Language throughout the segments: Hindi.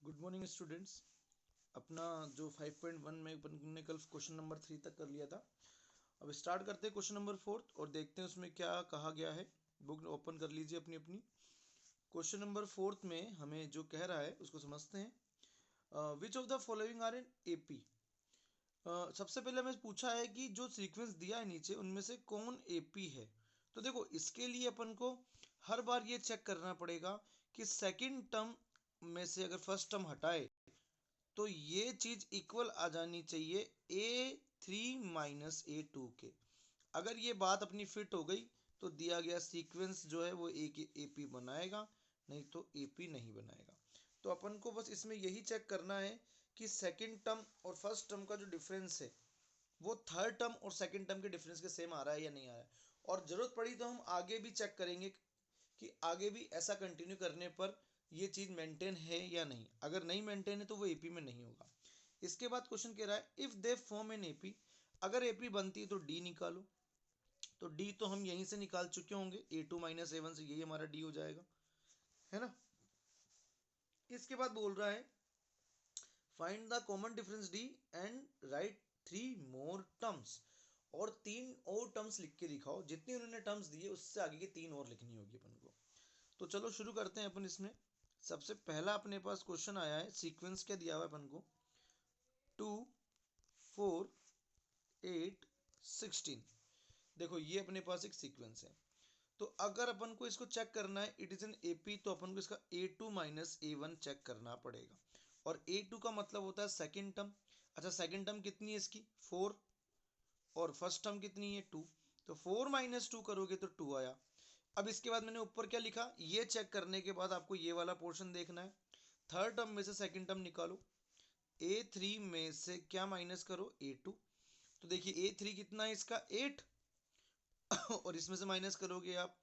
Good morning students. अपना जो 5.1 में अपन ने कल क्वेश्चन नंबर 3 तक कर लिया था। अब स्टार्ट करते हैं क्वेश्चन नंबर 4 और देखते हैं उसमें क्या कहा गया है। बुक ओपन कर लीजिए अपनी अपनी। क्वेश्चन नंबर 4 में हमें जो कह रहा है उसको समझते हैं। Which of the following are in AP. सबसे पहले हमें पूछा है कि जो सीक्वेंस दिया है नीचे उनमें से कौन एपी है। तो देखो इसके लिए अपन को हर बार ये चेक करना पड़ेगा कि सेकंड टर्म में से अगर फर्स्ट टर्म हटाए तो ये चीज इक्वल आ जानी चाहिए A3 - A2 के। अगर ये बात अपनी फिट हो गई तो दिया गया सीक्वेंस जो है वो एक एपी बनाएगा, नहीं तो एपी नहीं बनाएगा। तो अपन को बस इसमें यही चेक करना है कि सेकंड टर्म और फर्स्ट टर्म का जो डिफरेंस है वो थर्ड टर्म और सेकंड टर्म के डिफरेंस के सेम आ रहा है या नहीं आ रहा है। और जरूरत पड़ी तो हम आगे भी चेक करेंगे कि आगे भी ऐसा कंटिन्यू करने पर ये चीज मेंटेन है या नहीं। अगर नहीं मेंटेन है तो वो एपी में नहीं होगा। इसके बाद क्वेश्चन कह रहा है if they form an AP. अगर एपी बनती है तो डी निकालो। तो डी तो हम यहीं से निकाल चुके होंगे, A2 - A1 से यही हमारा डी हो जाएगा, है ना। इसके बाद बोल रहा है find the common difference D and right 3 more terms. और 3 और टर्म्स लिख के दिखाओ, जितनी उन्होंने टर्म्स दी है उससे आगे की 3 और लिखनी होगी अपन को। तो चलो शुरू करते हैं अपन इसमें। सबसे पहला अपने पास क्वेश्चन आया है, सीक्वेंस क्या दिया हुआ है अपन को, 2 4 8 16। देखो ये अपने पास एक सीक्वेंस है। तो अगर अपन को इसको चेक करना है इट इज एन एपी, तो अपन को इसका A2 - A1 चेक करना पड़ेगा। और A2 का मतलब होता है सेकंड टर्म। अच्छा सेकंड टर्म कितनी है इसकी 4, और फर्स्ट टर्म कितनी है 2। तो 4 - 2 करोगे तो 2 आया। अब इसके बाद मैंने ऊपर क्या लिखा, ये चेक करने के बाद आपको ये वाला पोर्शन देखना है। थर्ड टर्म में से सेकंड टर्म निकालो, A3 में से क्या माइनस करो A2। तो देखिए A3 कितना है इसका 8 और इसमें से माइनस करोगे आप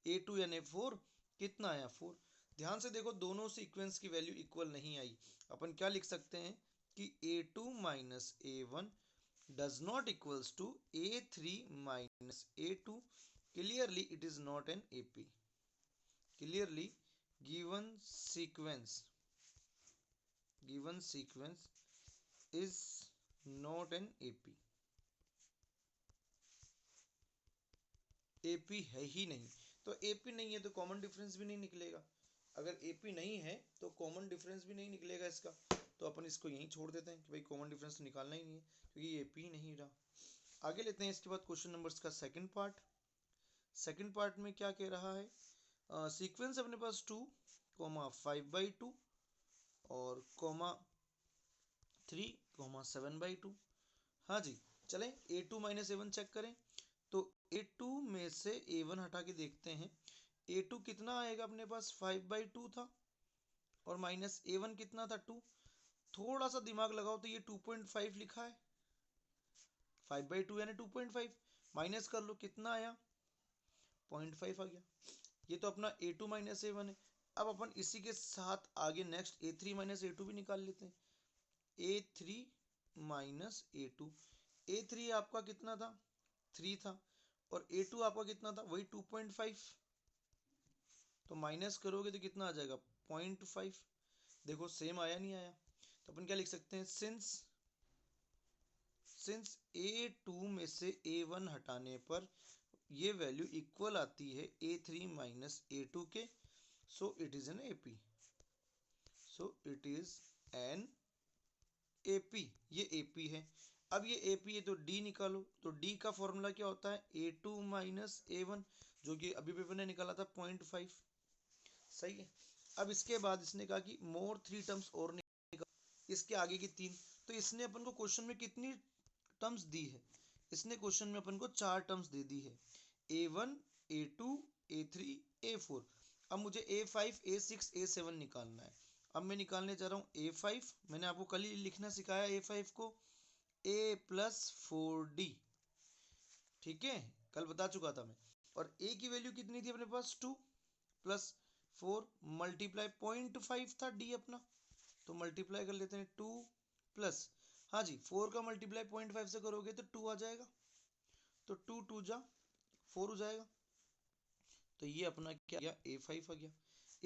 A2 यानी 4, कितना आया 4। ध्यान से देखो दोनों सीक्वेंस की वैल्यू इक्वल नहीं आई। अपन क्या लिख सकते हैं कि A2 - A1 does not equals to A3 - A2. Clearly it is not an AP. Clearly given sequence is not an AP. AP है ही नहीं। तो AP नहीं है तो कॉमन डिफरेंस भी नहीं निकलेगा। अगर AP नहीं है तो कॉमन डिफरेंस भी नहीं निकलेगा इसका। तो अपन इसको यहीं छोड़ देते हैं कि भाई कॉमन डिफरेंस तो निकालना ही नहीं है क्योंकि ये AP ही नहीं रहा। आगे लेते हैं इसके बाद क्वेश्चन नंबर का सेकंड पार्ट। सेकंड पार्ट में क्या कह रहा है, सीक्वेंस अपने पास 2, 5/2 और 3, 7/2। हाँ जी, चलें A2 - A1 चेक करें। तो A2 में से A1 हटा के देखते हैं। A2 कितना आएगा अपने पास 5/2 था, और माइनस A1 कितना था 2। थोड़ा सा दिमाग लगाओ तो ये 2.5 लिखा है, 5/2 यानी 2.5। माइनस कर लो कितना आया 0.5 आ गया। ये तो अपना A2 - A1 है। अब अपन इसी के साथ आगे नेक्स्ट A3 - A2 भी निकाल लेते हैं। A3 - A2, A3 आपका कितना था 3 था, और A2 आपका कितना था वही 2.5। तो माइनस करोगे तो कितना आ जाएगा 0.5। देखो सेम आया नहीं आया। तो अपन क्या लिख सकते हैं, सिंस A2 में से A1 हटाने पर ये वैल्यू इक्वल आती है A3 - A2 के, so it is an AP। So it is an AP। ये AP है। अब ये AP है तो D निकालो। तो D का फॉर्मूला क्या होता है A2 - A1, जो कि अभी भी मैंने निकाला था 0.5। सही है। अब इसके बाद इसने कहा कि मोर 3 टर्म्स और निकाल, इसके आगे की 3। तो इसने अपन को क्वेश्चन में कितनी टर्म्स दी है, इसने क्वेश्चन में अपन को 4 टर्म्स दे दी है, A1 A2 A3 A4। अब मुझे A5 A6 A7 निकालना है। अब मैं निकालने जा रहा हूँ A5। मैंने आपको कल ही लिखना सिखाया A5 को, A+4D। ठीक है, कल बता चुका था मैं। और A की वैल्यू कितनी थी अपने पास 2 प्लस 4 मल्टीप्लाई 0.5 था D अपना। तो मल्टीप्लाई कर लेते हैं 2 प्लस, हाँ जी 4 का मल्टीप्लाई 0.5 से करोगे तो 2 आ जाएगा। तो 2 2 जा 4 हो जाएगा। तो ये अपना क्या गया A5 आ गया।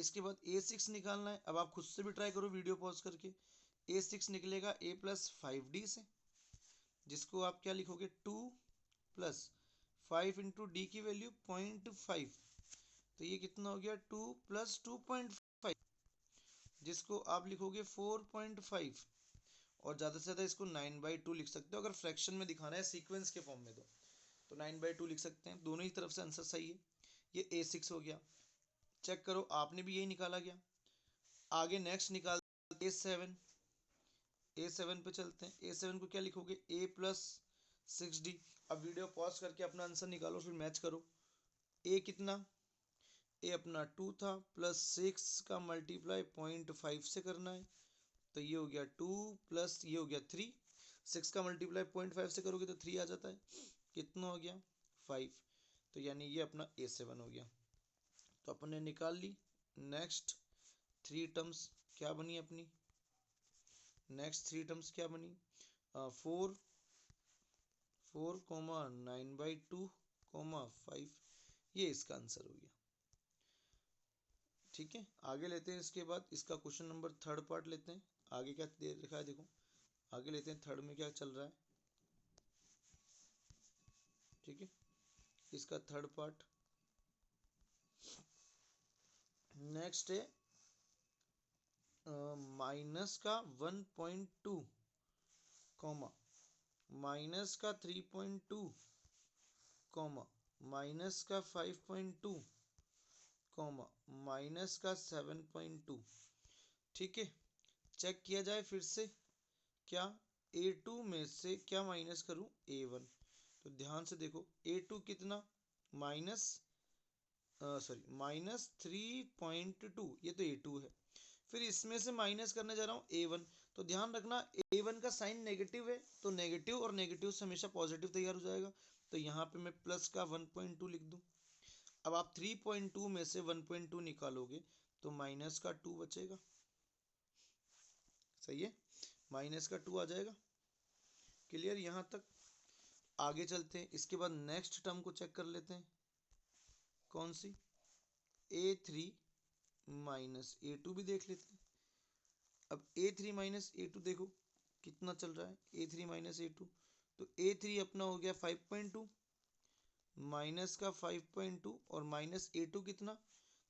इसके बाद A6 निकालना है। अब आप खुद से भी ट्राई करो वीडियो पॉज करके। A6 निकलेगा A+5D से, जिसको आप क्या लिखोगे 2 + 5 इंटू डी की वैल्यू 0.5, तो ये कितना हो गया 2 + 2.5, जिसको आप लिखोगे 4.5, और ज़्यादा से ज़्यादा इसको 9/2 लिख सकते हो। अगर फ्रैक्शन में दिखाना है सीक्वेंस के फॉर्म में तो 9/2 लिख सकते हैं। दोनों ही तरफ से आंसर सही है। ये A6 हो गया। चेक करो, आपने भी यही निकाला गया। आगे नेक्स्ट निकाल A7। A7 पे चलते हैं। A7 को क्या लिखोगे A+6D। अब वीडियो पॉज करके अपना आंसर निकालो, फिर मैच करो। A कितना, A अपना 2 था, +6 का मल्टीप्लाई 0.5 से करना है, तो ये हो गया 2 प्लस ये हो गया 3। 6 का मल्टीप्लाई 0.5 से करोगे तो 3 आ जाता है। कितना हो गया 5, तो यानी ये अपना A7 हो गया। तो अपन ने निकाल ली। नेक्स्ट 3 टर्म्स क्या बनी अपनी, नेक्स्ट 3 टर्म्स क्या बनी, 4,9/2, 5, ये इसका आंसर हो गया। ठीक है, आगे लेते हैं। इसके बाद इसका क्वेश्चन नंबर 3 पार्ट लेते हैं। आगे क्या दे रखा है देखो, आगे लेते हैं 3 में क्या चल रहा है। ठीक है, इसका 3 पार्ट नेक्स्ट है माइनस का 1.2, माइनस का 3.2, माइनस का 5.2, माइनस का 7.2। ठीक है, चेक किया जाए फिर से। क्या A2 में से क्या माइनस करूं A1, तो ध्यान से देखो A2 कितना माइनस -3.2, ये तो A2 है। फिर इसमें से माइनस करने जा रहा हूँ A1, तो ध्यान रखना A1 का साइन नेगेटिव है, तो नेगेटिव और नेगेटिव से हमेशा पॉजिटिव तैयार हो जाएगा। तो यहाँ पे मैं प्लस का 1.2 लिख दूँ। अब आप 3.2 में से 1.2 निकालोगे तो माइनस का 2 बचेगा। सही है, माइनस का 2 आ जाएगा। क्लियर यहाँ तक। आगे चलते हैं। इसके बाद नेक्स्ट टर्म को चेक कर लेते हैं। कौन सी, A3 माइनस A2 भी देख लेते हैं। अब A3 माइनस A2 देखो कितना चल रहा है, A3 माइनस A2, तो A3 अपना हो गया 5.2, माइनस का 5.2 और माइनस A2 कितना,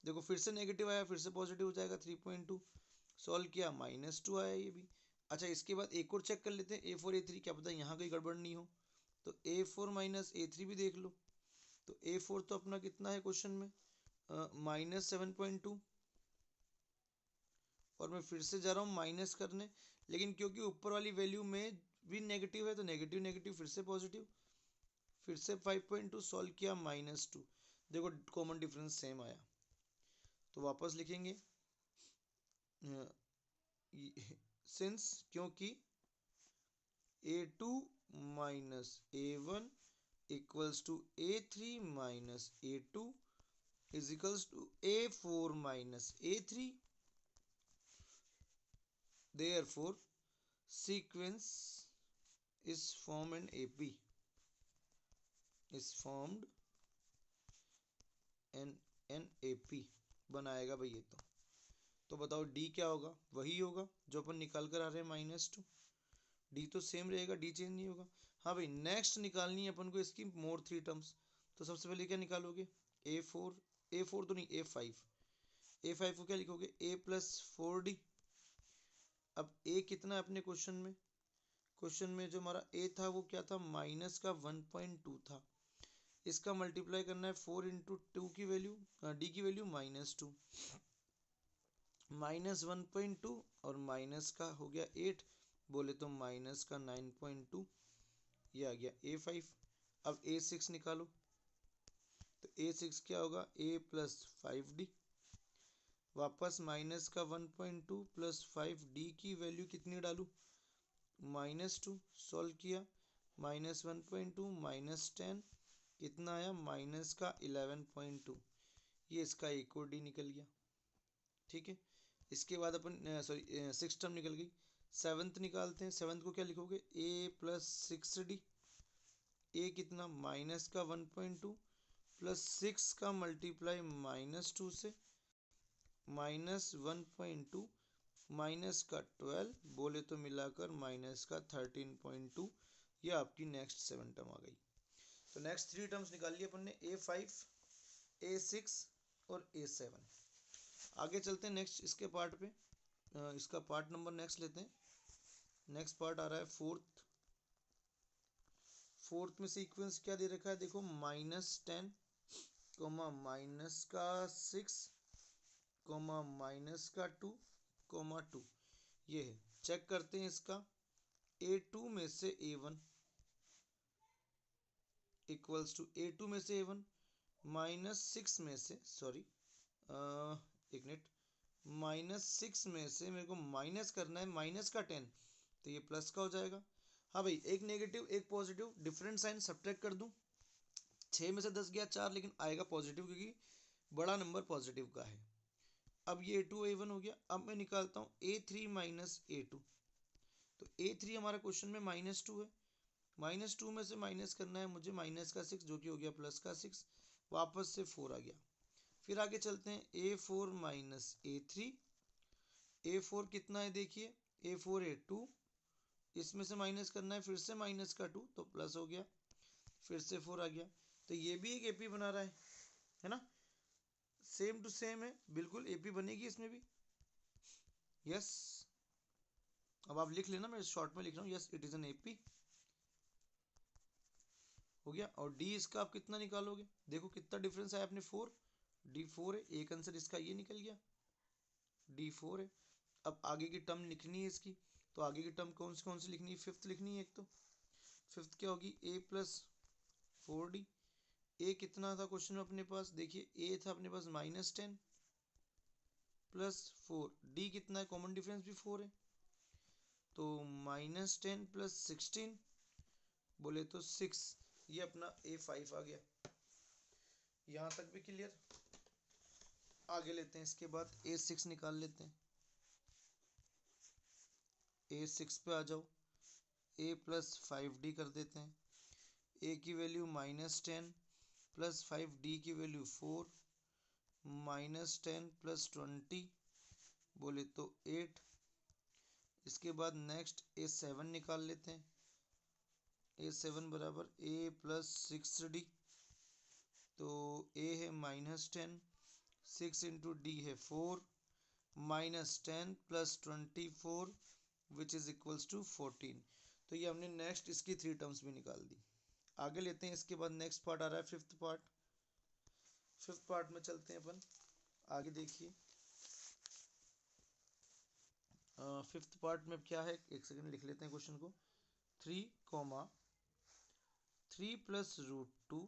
देखो फिर से नेगेटिव आया, फिर से पॉजिटिव हो जाएगा 3.2। सॉल्व किया -2 आया ये भी। अच्छा, इसके बाद एक और चेक कर लेते हैं A4 A3, क्या पता यहाँ कोई गड़बड़ नहीं हो। तो A4 माइनस A3 भी देख लो। तो A4 तो अपना कितना है क्वेश्चन में -7.2, और मैं फिर से जा रहा हूँ माइनस करने, लेकिन क्योंकि ऊपर वाली वैल्यू में भी नेगेटिव है तो नेगेटिव नेगेटिव फिर से पॉजिटिव, फिर से 5.2 सॉल्व किया -2। देखो कॉमन डिफरेंस सेम आया, तो वापस लिखेंगे सिंस, क्योंकि A2 माइनस A1 equals to A3 minus A2 is equals to A4 minus A3, therefore sequence is formed in AP, is formed in AP बनाएगा भाई ये। तो बताओ D क्या होगा, वही होगा जो अपन निकाल कर आ रहे हैं -2। D तो सेम रहेगा, D चेंज नहीं होगा। हाँ भाई, नेक्स्ट निकालनी है अपन को इसकी मोर 3 टर्म्स। तो सबसे पहले क्या निकालोगे A4 तो नहीं A5 को क्या लिखोगे A+4D। अब A कितना है अपने क्वेश्चन में जो हमारा A था वो क्या था, माइनस का 1.2 था। इसका मल्टीप्लाई करना है 4 इंटू 2 की वैल्यू, D की वैल्यू -2, -1.2 और माइनस का हो गया 8, बोले तो माइनस का 9.2, ये आ गया A5। अब A6 निकालो, तो A6 क्या होगा A+5D, वापस माइनस का 1.2 + 5D की वैल्यू कितनी डालूँ -2, सॉल्व किया -1.2 -10, कितना आया माइनस का 11.2, ये इसका एक और D निकल गया। ठीक है, इसके बाद अपन सॉरी 6 टर्म निकल गई। 7th निकालते हैं। 7th को क्या लिखोगे A+6D। A कितना माइनस का 1.2 + 6 का मल्टीप्लाई -2 से -1.2 माइनस का 12 बोले तो मिलाकर माइनस का 13.2। ये आपकी नेक्स्ट 7 टर्म आ गई। तो नेक्स्ट 3 टर्म्स निकाल लिए अपन ने, A5, A6 और A7। आगे चलते हैं नेक्स्ट इसके पार्ट पे। इसका पार्ट नंबर नेक्स्ट लेते हैं। नेक्स्ट पार्ट आ रहा है फोर्थ। फोर्थ में सीक्वेंस क्या दे रखा है देखो, -10 कोमा माइनस का 6 कोमा माइनस का 2 कोमा 2। ये है, चेक करते हैं इसका। A2 में से A1 इक्वल्स टू A2 में से A1 -6 में से, सॉरी एक मिनट, -6 में से मेरे को माइनस करना है माइनस का 10, तो ये प्लस का हो जाएगा। हाँ भाई, एक नेगेटिव एक पॉजिटिव, डिफरेंट साइन सब्ट्रैक्ट कर दूं। 6 में से 10 गया 4, लेकिन आएगा पॉजिटिव क्योंकि बड़ा नंबर पॉजिटिव का है। अब ये A2 A1 हो गया। अब मैं निकालता हूँ A3 माइनस A2। तो A3 हमारा क्वेश्चन में -2 है। -2 में से माइनस करना है मुझे माइनस का 6, जो कि हो गया प्लस का 6, वापस से 4 आ गया। फिर आगे चलते हैं, A4 माइनस A3। A4 कितना है देखिए, A4 A2, इसमें से माइनस करना है फिर से माइनस का 2, तो प्लस हो गया, फिर से 4 आ गया। तो ये भी एक AP बना रहा है ना, सेम टू सेम है, बिल्कुल AP बनेगी इसमें भी। यस, अब आप लिख लेना, मैं शॉर्ट में लिख रहा हूँ, yes it is an AP। हो गया। और D इसका आप कितना निकालोगे, देखो कितना डिफरेंस है अपने 4, D4 है, एक आंसर इसका ये निकल गया, D4 है। अब आगे की टर्म लिखनी है इसकी, तो आगे की टर्म कौन सी लिखनी है, फिफ्थ लिखनी है। एक तो फिफ्थ क्या होगी, A प्लस 4D। ए कितना था क्वेश्चन में अपने पास, देखिए ए था अपने पास -10 प्लस 4, डी कितना है, कॉमन डिफरेंस भी 4 है, तो -10 प्लस 16 बोले तो 6। ये अपना A5 आ गया। यहाँ तक भी क्लियर। आगे लेते हैं, इसके बाद A6 निकाल लेते हैं। A6 पे आ जाओ, A प्लस 5D कर देते हैं। A की वैल्यू -10 प्लस 5D की वैल्यू 4, -10 प्लस 20 बोले तो 8। इसके बाद नेक्स्ट A7 निकाल लेते हैं। A7 बराबर A प्लस 6D, तो A है -10, 6 इंटू D है 4, -10 plus 24 which is equals to 14। तो ये हमने नेक्स्ट इसकी 3 टर्म्स भी निकाल दी। आगे लेते हैं, इसके बाद नेक्स्ट पार्ट आ रहा है फिफ्थ पार्ट। फिफ्थ पार्ट में चलते हैं अपन, आगे देखिए। फिफ्थ पार्ट में क्या है, एक सेकंड लिख लेते हैं क्वेश्चन को। 3 प्लस √2,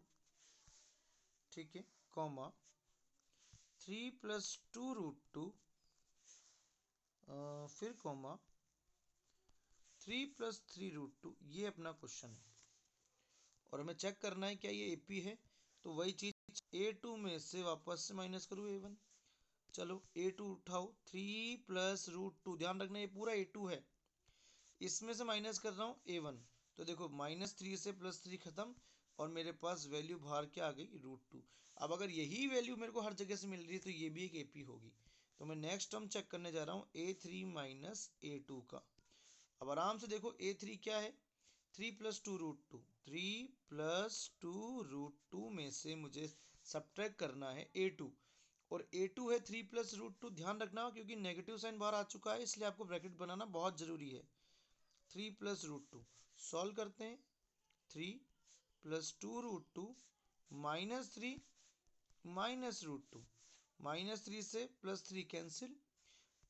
ठीक है, कॉमा 3 प्लस 2√2, फिर कॉमा 3 प्लस 3√2। ये अपना क्वेश्चन है और हमें चेक करना है क्या ये AP है। तो वही चीज, A2 में से वापस से माइनस करूँ A1। चलो A2 उठाओ, 3 प्लस √2, ध्यान रखना ये पूरा A2 है, इसमें से माइनस कर रहा हूँ A1। तो देखो -3 से +3 खत्म, और मेरे पास वैल्यू बाहर क्या आ गई, √2। अब अगर यही वैल्यू मेरे को हर जगह से मिल रही है तो ये भी एक AP होगी। तो मैं नेक्स्ट टर्म चेक करने जा रहा हूँ, A3 माइनस A2 का। अब आराम से देखो A3 क्या है, 3 प्लस 2√2, 3 प्लस 2√2 में से मुझे सब्ट्रैक्ट करना है A2, और A2 है 3 प्लस √2। ध्यान रखना क्योंकि नेगेटिव साइन बाहर आ चुका है, इसलिए आपको ब्रैकेट बनाना बहुत जरूरी है। 3 प्लस √2 सॉल्व करते हैं, 3 प्लस 2√2 -3 माइनस √2, -3 से +3 कैंसिल।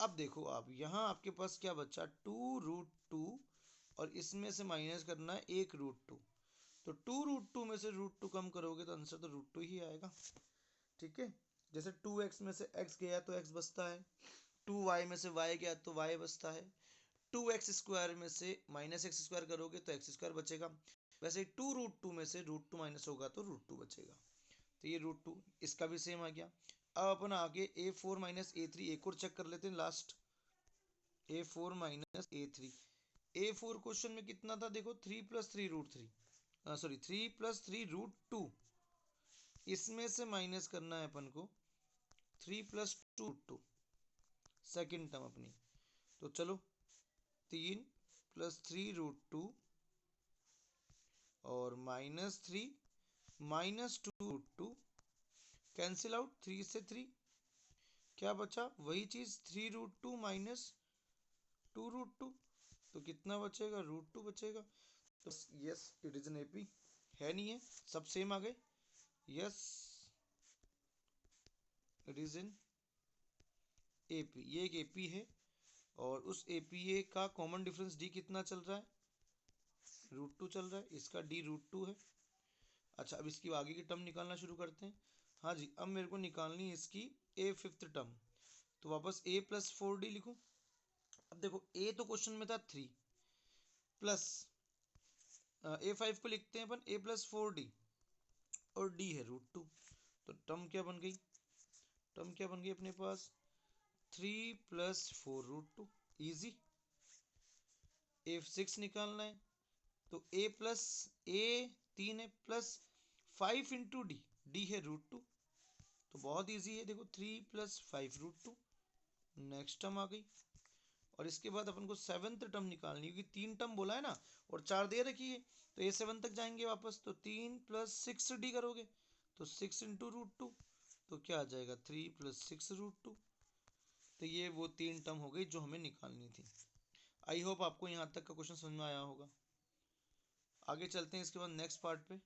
अब देखो आप यहाँ आपके पास क्या बचा, 2√2, और इसमें से माइनस करना है 1√2। तो 2√2 में से √2 कम करोगे तो आंसर तो √2 ही आएगा। ठीक है, जैसे 2x में से x गया तो x बचता है, 2y में से y गया तो y बचता है, 2x² में से -x² करोगे तो x² बचेगा। वैसे 2√2 में से √2 माइनस होगा तो √2 बचेगा। तो ये √2 इसका भी सेम आ गया। अब अपन आगे A4 माइनस A3 एक और चेक कर लेते हैं last, A4 minus A3। A4 question में कितना था देखो, 3 प्लस 3√3, सॉरी 3 प्लस 3√2, इसमें से माइनस करना है अपन को 3 प्लस 2√2, सेकंड टर्म अपनी। तो चलो 3 + 3√2 और -3 -2√2 कैंसिल आउट, 3 से 3 क्या बचा, वही चीज 3√2 -2√2, तो कितना बचेगा, √2 बचेगा। तो yes it is an AP, है नहीं है, सब सेम आ गए। Yes it is an AP, ये एक एपी है और उस एपीए का कॉमन डिफरेंस डी कितना चल रहा है, √2 चल रहा है, इसका डी √2 है। अच्छा अब इसकी आगे की टर्म निकालना शुरू करते हैं। हाँ जी, अब मेरे को निकालनी है इसकी ए फिफ्थ टर्म, तो वापस a + 4d लिखूं। अब देखो a तो क्वेश्चन में था 3 प्लस A5 को लिखते हैं अपन a + 4d और d है √2, तो टर्म क्या बन गई, टर्म क्या बन गई अपने पास 3 + 4√2, इजी। A6 निकालना है, तो a + a 3 है प्लस 5 × d, d है √2, तो बहुत इजी है, देखो 3 + 5√2, नेक्स्ट टर्म आ गई। और इसके बाद अपन को सेवंथ टर्म निकालनी है, क्योंकि 3 टर्म बोला है ना और 4 दे रखी है, तो A7 तक जाएंगे वापस, तो 3 + 6d करोगे तो 6 × √2, तो क्या आ जाएगा 3 + 6√2। तो ये वो 3 टर्म हो गई जो हमें निकालनी थी। आई होप आपको यहाँ तक का क्वेश्चन समझ में आया होगा। आगे चलते हैं इसके बाद नेक्स्ट पार्ट पे,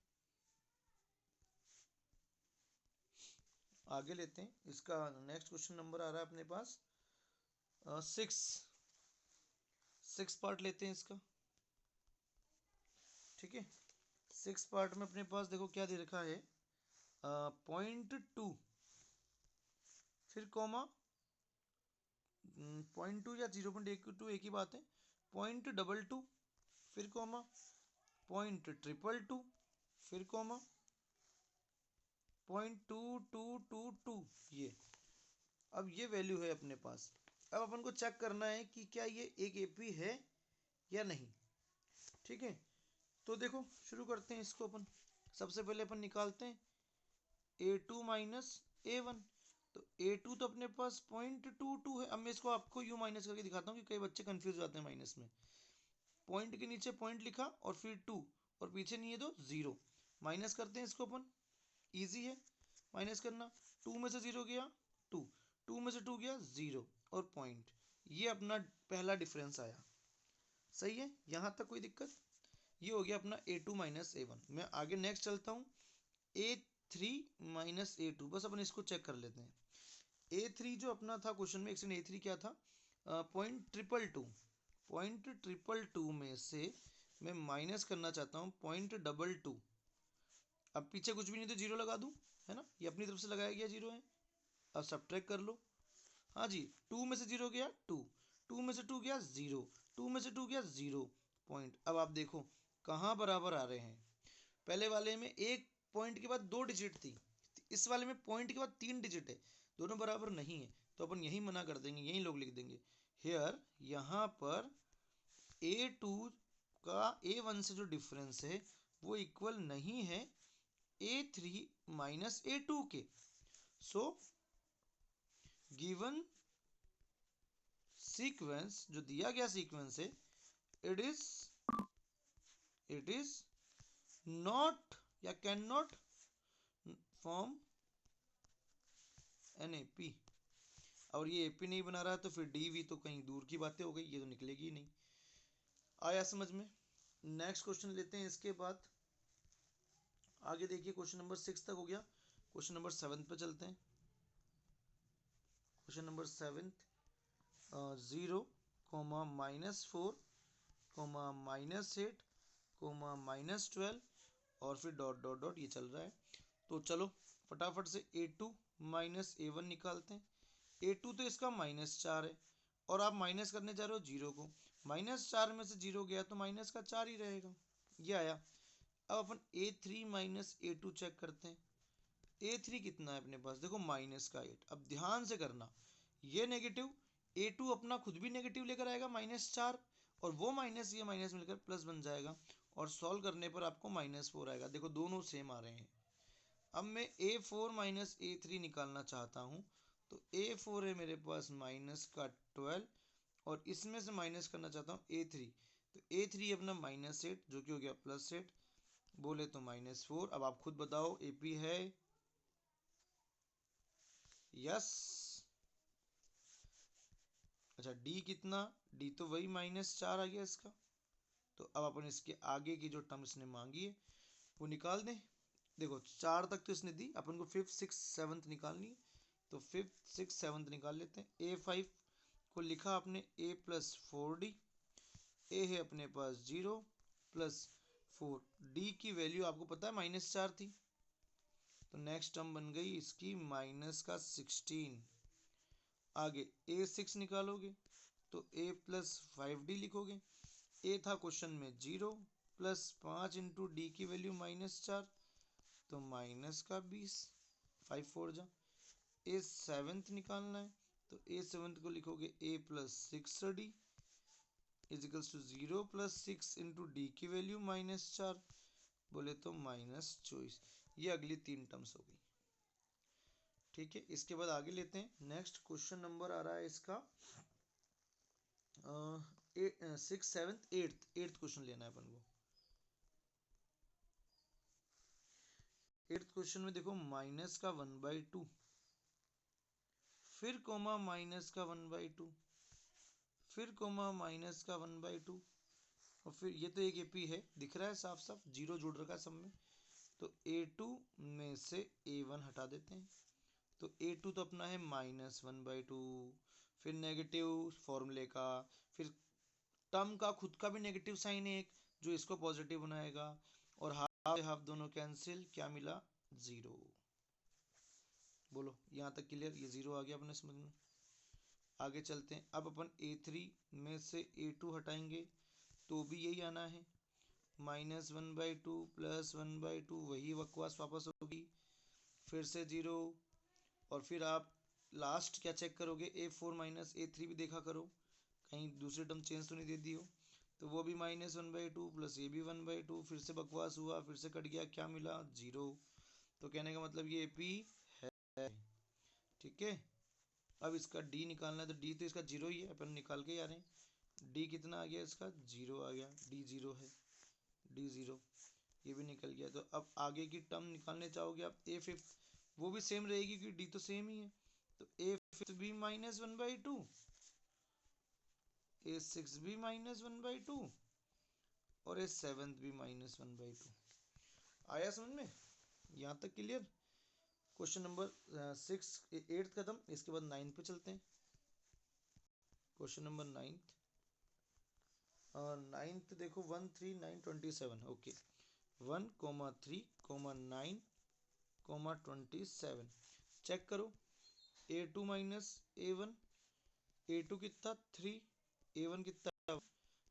आगे लेते हैं। इसका नेक्स्ट क्वेश्चन नंबर आ रहा है अपने पास 6 पार्ट लेते हैं इसका, ठीक है। 6 पार्ट में अपने पास देखो क्या दे रखा है, 0.2 फिर कॉमा 0.2 या 0.12 एक ही बात है, 0.22 फिर कॉमा 0.222 फिर कॉमा 0.2222, ये अब ये वैल्यू है अपने पास। अब अपन को चेक करना है कि क्या ये एक एपी है या नहीं, ठीक है। तो देखो शुरू करते हैं इसको अपन, सबसे पहले अपन निकालते हैं A2 - A1, तो A2 तो अपने पास 0.22 है। अब मैं इसको आपको यूं माइनस करके दिखाता हूँ कि कई बच्चे कंफ्यूज जाते हैं माइनस में, पॉइंट के नीचे पॉइंट लिखा और फिर 2 और पीछे नहीं है तो 0, माइनस करते हैं इसको अपन, इजी है माइनस करना। 2 में से 0 गया 2, 2 में से 2 गया 0 और पॉइंट, ये अपना पहला डिफरेंस आया, सही है, यहाँ तक कोई दिक्कत। ये हो गया अपना A2 - A1। मैं आगे नेक्स्ट चलता हूँ, A3 - A2, बस अपन इसको चेक कर लेते हैं। A3 जो अपना था क्वेश्चन में, A3 क्या था, 0.222 में से मैं माइनस करना चाहता हूँ 0.22, अब पीछे कुछ भी नहीं तो 0 लगा दूँ, है ना, ये अपनी तरफ से लगाया गया 0 है। अब सब्ट्रैक्ट कर लो, हाँ जी, 2 में से 0 गया 2, 2 में से 2 गया 0, 2 में से 2 गया 0 पॉइंट। अब आप देखो कहाँ बराबर आ रहे हैं, पहले वाले में एक पॉइंट के बाद 2 डिजिट थी, इस वाले में पॉइंट के बाद 3 डिजिट है, दोनों बराबर नहीं है, तो अपन यही मना कर देंगे, यही लोग लिख देंगे हेयर, यहाँ पर A2 का A1 से जो डिफरेंस है वो इक्वल नहीं है A3 - A2 के। सो गिवन सीक्वेंस, जो दिया गया सीक्वेंस है, इट इज नॉट या can not form an AP. और ये एपी नहीं बना रहा है तो फिर डीवी तो कहीं दूर की बातें हो गई, ये तो निकलेगी ही नहीं। आया समझ में। नेक्स्ट क्वेश्चन लेते हैं इसके बाद, आगे देखिए क्वेश्चन नंबर 6 तक हो गया, क्वेश्चन नंबर 7 पे चलते हैं। क्वेश्चन नंबर 7, 0, -4, -8, -12 और फिर डॉट डॉट डॉट ये चल रहा है। तो चलो फटाफट से A2 - A1 निकालते हैं। A2 तो इसका -4 है और आप माइनस करने जा रहे हो 0 को, -4 में से 0 गया तो माइनस का 4 ही रहेगा, ये आया। अब अपन A3 - A2 चेक करते हैं। A3 कितना है अपने पास, देखो -8। अब ध्यान से करना, ये नेगेटिव, A2 अपना खुद भी नेगेटिव लेकर आएगा -4, और वो माइनस ये माइनस मिलकर प्लस बन जाएगा, और सॉल्व करने पर आपको -4 आएगा। देखो दोनों सेम आ रहे हैं। अब मैं A4 - A3 निकालना चाहता हूँ, तो A4 है मेरे पास माइनस का 12, और इसमें से माइनस करना चाहता हूँ A3, तो A3 अपना -8 जो कि हो गया +8, बोले तो -4। अब आप खुद बताओ AP है? यस। अच्छा D कितना? D तो वही -4 आ गया इसका। तो अब अपन इसके आगे की जो टर्म इसने मांगी है वो निकाल दें। देखो 4 तक तो इसने दी, अपन को 5th 6th 7th निकालनी है, तो 5th 6th 7th निकाल लेते हैं। A5 को लिखा आपने A + 4D, A है अपने पास 0 + 4, D की वैल्यू आपको पता है -4 थी, तो नेक्स्ट टर्म बन गई इसकी -16। आगे A6 निकालोगे तो A + 5D लिखोगे। A था क्वेश्चन में 0 + 5 इंटू D की वैल्यू -4, तो -20, 5 4 जा। A7th निकालना है, तो A7th को लिखोगे A + 6D equals to 0 + 6 into D की वैल्यू -4, बोले तो -24। ये अगली 3 टर्म्स हो गई। ठीक है, इसके बाद आगे लेते हैं। नेक्स्ट क्वेश्चन नंबर आ रहा है इसका 6th 7th 8th क्वेश्चन लेना है अपन को। 8th क्वेश्चन में देखो माइनस का 1/2, फिर कोमा माइनस का 1/2, फिर कोमा माइनस का 1/2, और फिर ये तो एक एपी है, दिख रहा है साफ साफ, जीरो जुड़ रखा है सब में। तो A2 में से A1 हटा देते हैं, तो A2 तो अपना है -1/2, फिर नेगेटिव फॉर्मूले का, फिर टर्म का खुद का भी नेगेटिव साइन है एक, जो इसको पॉजिटिव बनाएगा, और हाफ हाफ दोनों कैंसिल, क्या मिला? 0। बोलो यहाँ तक क्लियर? ये 0 आ गया अपने समझ में। आगे चलते हैं। अब अपन A3 में से A2 हटाएंगे तो भी यही आना है, -1/2 + 1/2, वही बकवास वापस होगी, फिर से 0, और फिर आप लास्ट क्या चेक करोगे? A4 - A3 भी देखा करो, कहीं दूसरी टर्म चेंज तो नहीं दे दी हो, तो वो भी -1/2 + ये भी 1/2, फिर से बकवास हुआ, फिर से कट गया, क्या मिला? 0। तो कहने का मतलब ये AP है। ठीक है, अब इसका D निकालना है, तो D तो इसका 0 ही है, अपन निकाल के ही आ रहे हैं। D कितना आ गया इसका? 0 आ गया, D 0 है, D 0, ये भी निकल गया। तो अब आगे की टर्म निकालने चाहोगे आप A5, वो भी सेम रहेगी क्योंकि D तो सेम ही है, तो A5 भी -1/2, A6 भी -1/2, और A7 भी -1/2। आया समझ में? यहाँ तक क्लियर? क्वेश्चन नंबर 8th खत्म, इसके बाद 9th पे चलते हैं। क्वेश्चन नंबर 9th, 9th देखो 1 3 9 27, ओके, 1 3 9 27, चेक करो। A2 - A1, A2 कितना? 3, A1 कितना?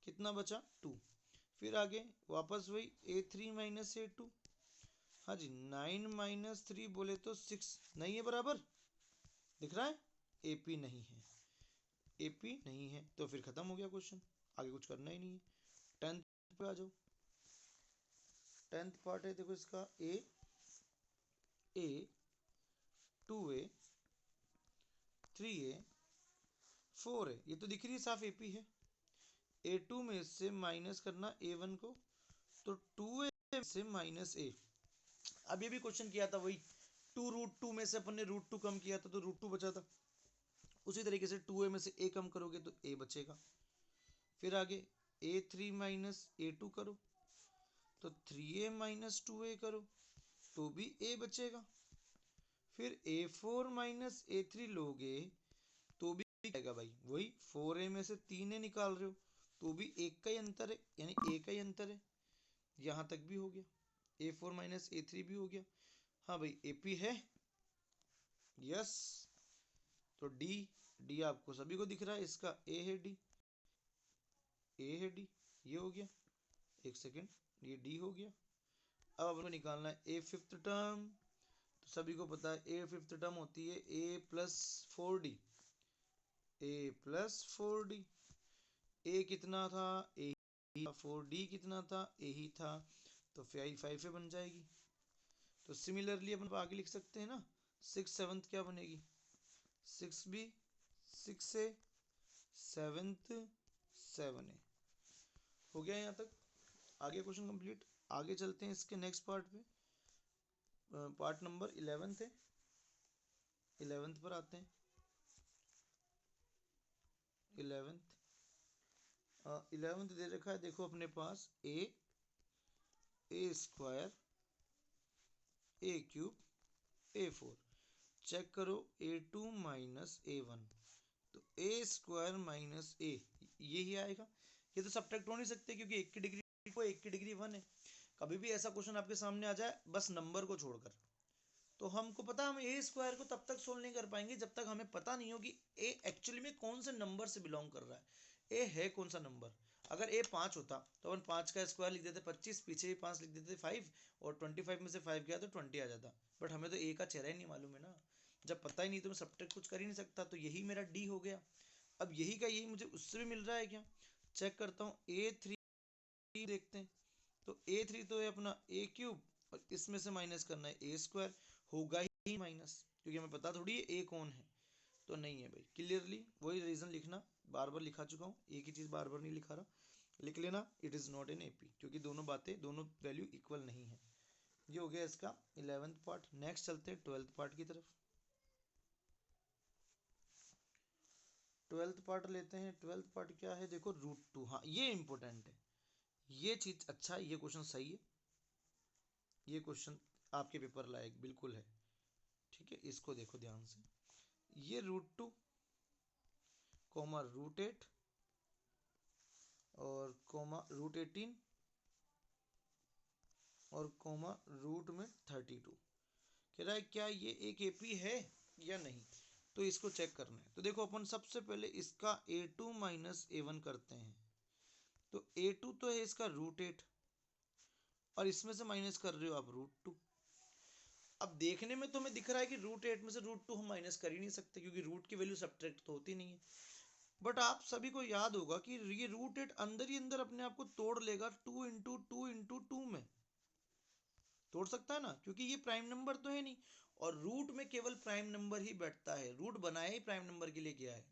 कितना बचा? 2। फिर आगे वापस वही A3 - A2, हाँ जी, 9 - 3 बोले तो 6, नहीं है बराबर, दिख रहा है? AP नहीं है, AP नहीं है, तो फिर खत्म हो गया क्वेश्चन, आगे कुछ करना ही नहीं है। 10th पे आ जाओ। 10th पार्ट है, देखो इसका A 2A 3A 4A, ये तो दिख रही है साफ AP है। A2 में से माइनस करना A1 को, तो 2A से -A। अब ये भी क्वेश्चन किया था वही, 2√2 में से अपन ने √2 कम किया था तो √2 बचा था, उसी तरीके से 2A में से A कम करोगे तो A बचेगा। फिर आगे A3 - A2 करो, तो 3A - 2A करो तो भी A बचेगा। फिर A4 - A3 लोगे तो भी आएगा भाई, वही 4A में से 3A निकाल रहे हो तो भी एक का ही अंतर है, यानी A का ही अंतर है। यहाँ तक भी हो गया, A4 - A3 भी हो गया। हाँ भाई AP है, यस। तो D आपको सभी को दिख रहा है, इसका A है, D A है, D, ये हो गया। एक सेकेंड, ये D हो गया। अब अपन को निकालना है A5th टर्म, तो सभी को पता है A5th टर्म होती है A + 4D, A + 4D। A कितना था? A ही था। 4D कितना था? A ही था, तो 5 बन जाएगी। तो सिमिलरली अपन आगे लिख सकते हैं ना, 6 7th क्या बनेगी? 6B 6A 7th 7A। हो गया यहाँ तक, आगे क्वेश्चन कंप्लीट। आगे चलते हैं इसके नेक्स्ट पार्ट पे। पार्ट नंबर 11 है, 11 पर आते हैं। 11 दे रखा है, देखो अपने पास A² A³ A4। चेक करो A2 माइनस A1, तो A² माइनस A यही आएगा। ये तो सब्ट्रैक्ट हो नहीं सकते क्योंकि एक की डिग्री 1 है। कभी भी ऐसा क्वेश्चन आपके सामने आ जाए बस नंबर को छोड़कर, तो हमको पता हम A² को तब तक सोल्व नहीं कर पाएंगे जब तक हमें पता नहीं हो कि A एक्चुअली में कौन से नंबर से बिलोंग कर रहा है, A है कौन सा नंबर। अगर A 5 होता तो अपन 5 का स्क्वायर लिख देते 25, पीछे भी 5 लिख देते 5, और 25 में से 5 गया तो 20 आ जाता। बट हमें तो A का चेहरा ही नहीं मालूम है ना, जब पता ही नहीं तो मैं सब्ट्रैक्ट कुछ कर ही नहीं सकता, तो यही मेरा D हो गया। अब यही का यही मुझे उससे भी मिल रहा है क्या, चेक करता हूँ। A3 देखते हैं, तो A3 तो है अपना A³ और इसमें से माइनस करना है A², होगा ही माइनस, क्योंकि हमें पता थोड़ी है A कौन है। तो नहीं है भाई, क्लियरली वही रीजन लिखना, बार बार लिखा चुका हूँ, एक ही चीज बार बार नहीं लिखा रहा, लिख लेना it is not an AP, क्योंकि दोनों बातें दोनों वैल्यू इक्वल नहीं है। ये हो गया इसका 11th पार्ट। नेक्स्ट चलते हैं 12th पार्ट की तरफ। 12th पार्ट लेते हैं। 12th पार्ट क्या है, देखो √2। हाँ ये इंपॉर्टेंट है, ये चीज अच्छा है, ये क्वेश्चन सही है, ये क्वेश्चन आपके पेपर लायक बिल्कुल है। ठीक है, इसको देखो ध्यान से, ये √2 कॉमा √8 और कॉमा √18 और कॉमा रूट में 32 कह रहा है क्या ये एक AP है या नहीं, तो इसको चेक करना है। तो देखो अपन सबसे पहले इसका A2 माइनस A1 करते हैं, तो A2 तो है इसका √8 और इसमें से माइनस कर रहे हो आप √2। अब देखने में तो हमें दिख रहा है कि √8 में से √2 हम माइनस कर ही नहीं सकते क्योंकि रूट की वैल्यू सब्ट्रैक्ट तो होती नहीं है। बट आप सभी को याद होगा कि ये √8 अंदर ही अंदर अपने आप को तोड़ लेगा 2 × 2 × 2 में, तोड़ सकता है ना, क्योंकि ये प्राइम नंबर तो है नहीं, और रूट में केवल प्राइम नंबर ही बैठता है। रूट बनाया ही प्राइम नंबर के लिए किया है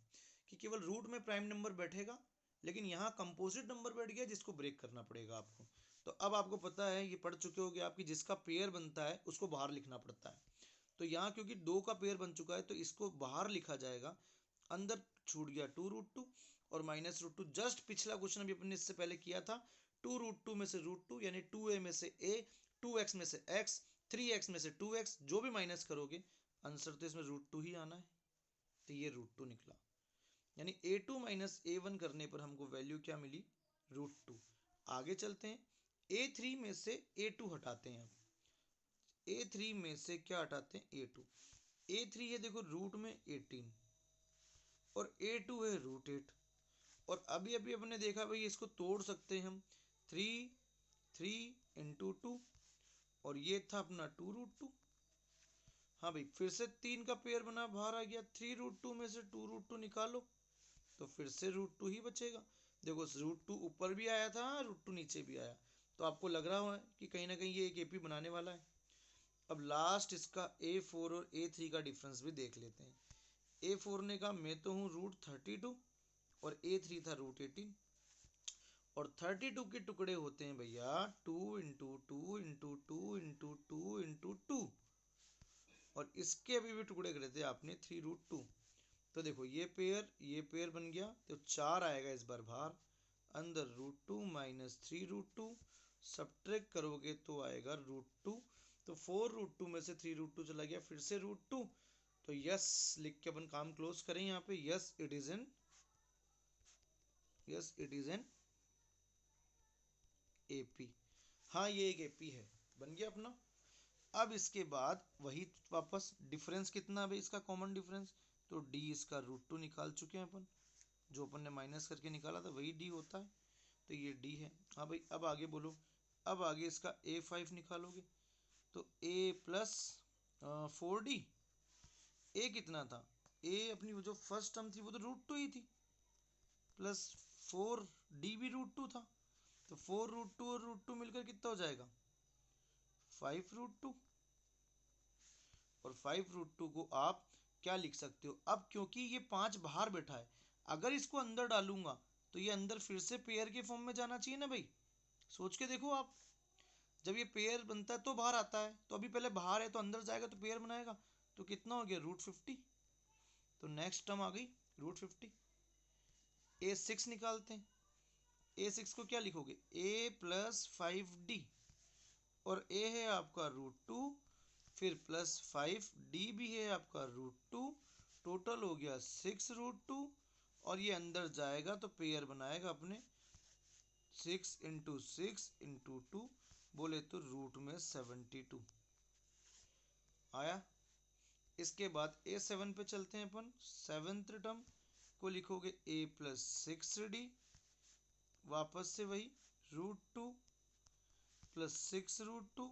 कि केवल रूट में प्राइम नंबर बैठेगा, लेकिन यहाँ कंपोजिट नंबर बैठ गया जिसको ब्रेक करना पड़ेगा आपको। तो अब आपको पता है, ये पढ़ चुके होगे आपकी, जिसका पेयर बनता है उसको बाहर लिखना पड़ता है। तो यहाँ क्योंकि 2 का पेयर बन चुका है तो इसको बाहर लिखा जाएगा, अंदर छूट गया 2√2 और माइनस √2। जस्ट पिछला क्वेश्चन अभी अपने इससे पहले किया था, 2√2 में से √2 यानी 2A में से A, 2x में से x, 3x में से 2x, जो भी माइनस करोगे आंसर तो इसमें √2 ही आना है। तो ये √2 निकला, यानी A2 माइनस A1 करने पर हमको वैल्यू क्या मिली, √2। आगे चलते हैं, A3 में से A2 हटाते हैं। अब A3 में से क्या हटाते हैं, A2। A3 है देखो रूट में 18 और A2 है √8, और अभी अभी अपने देखा भाई इसको तोड़ सकते हैं हम, 3 × 2 और ये था अपना 2√2। हाँ भाई फिर से 3 का पेयर बना, बाहर आ गया, 3√2 में से 2√2 निकालो तो फिर से √2 ही बचेगा। देखो √2 ऊपर भी आया था, √2 नीचे भी आया, तो आपको लग रहा है कि कहीं ना कहीं ये एक AP बनाने वाला है। अब लास्ट इसका A4 और A3 का डिफरेंस भी देख लेते हैं। A4 ने कहा मैं तो हूँ √32 और A3 था √18, और 32 के टुकड़े होते हैं भैया 2 × 2 × 2 × 2 × 2, और इसके अभी भी टुकड़े करे थे आपने 3√2। तो देखो ये पेयर बन गया, तो 4 आएगा इस बार बाहर, अंदर √2 माइनस 3√2, सब्ट्रैक्ट करोगे तो आएगा √2। तो 4√2 में से 3√2 चला गया, फिर से √2, तो यस लिख के अपन काम क्लोज करें यहाँ पे, yes it is an AP। हाँ ये एक AP है, बन गया अपना। अब इसके बाद वही वापस डिफरेंस कितना है इसका कॉमन डिफरेंस, तो D इसका √2 निकाल चुके हैं अपन, जो अपन ने माइनस करके निकाला था वही D होता है, तो ये D है। हाँ भाई अब आगे बोलो, अब आगे इसका A5 निकालोगे तो A प्लस 4D, A कितना था, A अपनी वो जो फर्स्ट टर्म थी वो तो √2 ही थी, प्लस 4D भी √2 था, तो 4√2 और √2 मिलकर कितना हो जाएगा 5√2, और 5√2 को आप क्या लिख सकते हो। अब क्योंकि ये 5 बाहर बैठा है, अगर इसको अंदर डालूंगा तो ये अंदर फिर से पेयर के फॉर्म में जाना चाहिए ना भाई। सोच के देखो आप, जब ये पेयर बनता है तो बाहर आता है, तो अभी पहले बाहर है तो अंदर जाएगा तो पेयर बनाएगा। तो कितना हो गया √50। तो नेक्स्ट टर्म आ गई √50। A6 निकालते हैं। A6 को क्या लिखोगे, A+5D, और A है आपका √2, फिर +5D भी है आपका √2, टोटल हो गया 6√2, और ये अंदर जाएगा तो पेयर बनाएगा अपने 6 × 6 × 2, बोले तो रूट में 72 आया। इसके बाद A7 पे चलते हैं अपन। 7th टर्म को लिखोगे A+6D, वापस से वही √2 + 6√2,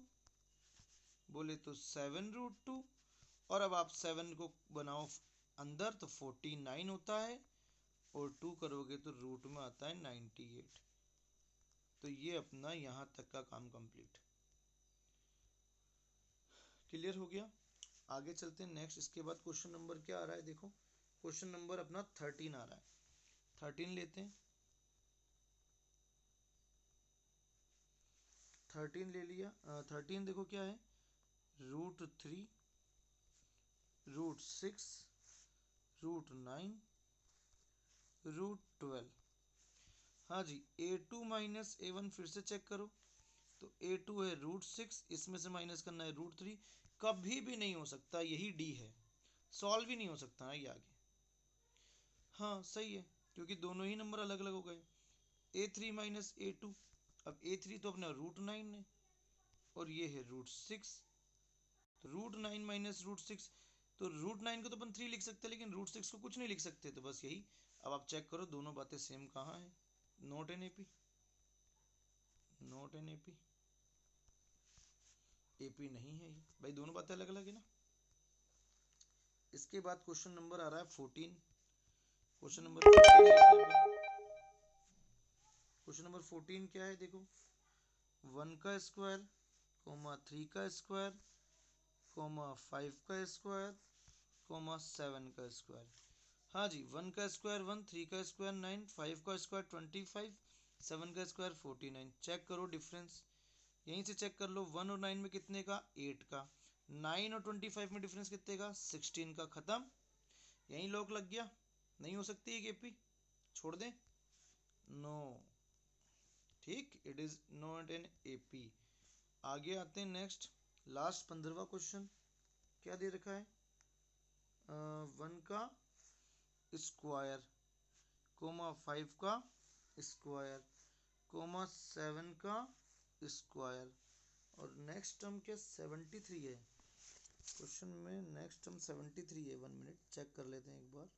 बोले तो 7√2, और अब आप 7 को बनाओ अंदर तो 49 होता है, और 2 करोगे तो रूट में आता है 98। तो ये अपना यहाँ तक का काम कंप्लीट क्लियर हो गया। आगे चलते हैं नेक्स्ट। इसके बाद क्वेश्चन नंबर क्या आ रहा है, देखो क्वेश्चन नंबर अपना 13 आ रहा है। 13 लेते हैं। 13 ले लिया। 13 देखो क्या है, √3, √6, √9, √12। हाँ जी, A2 - A1 फिर से चेक करो। तो A2 है √6, इसमें से माइनस करना है √3। कभी भी नहीं हो सकता, यही D है, सॉल्व ही नहीं हो सकता है ये आगे। हाँ सही है, क्योंकि दोनों ही नंबर अलग अलग हो गए। A3 - A2, अब A3 तो अपना √9 है, और ये है √6, तो √9 - √6, तो √9 को तो अपन 3 लिख सकते हैं, लेकिन √6 को कुछ नहीं लिख सकते, तो बस यही। अब आप चेक करो दोनों बातें सेम कहाँ है। Not an AP, not an AP, AP नहीं है ये भाई, दोनों बातें अलग अलग है ना। इसके बाद क्वेश्चन नंबर आ रहा है 14। क्वेश्चन नंबर 14 लेते हैं अपन। क्वेश्चन नंबर 14 क्या है, देखो 1 का स्क्वायर, 3 का स्क्वायर, 5 का स्क्वायर, 7 का स्क्वायर। हाँ जी, 1 का स्क्वायर 1, 3 का स्क्वायर 9, 5 का स्क्वायर 25, 7 का स्क्वायर 49। चेक करो डिफरेंस, यहीं से चेक कर लो। 1 और 9 में कितने का, 8 का। 9 और 25 में डिफरेंस कितने का, 16 का। खत्म, यहीं लॉक लग गया। नहीं हो सकती है केपी, छोड़ दें। नो, ठीक, it is not an AP. आगे आते हैं नेक्स्ट, लास्ट 15वां क्वेश्चन। क्या दे रखा है, 1 का स्क्वायर, 5 का स्क्वायर, 7 का स्क्वायर, और नेक्स्ट टर्म क्या 73 है क्वेश्चन में। नेक्स्ट टर्म 73 है। 1 मिनट चेक कर लेते हैं एक बार।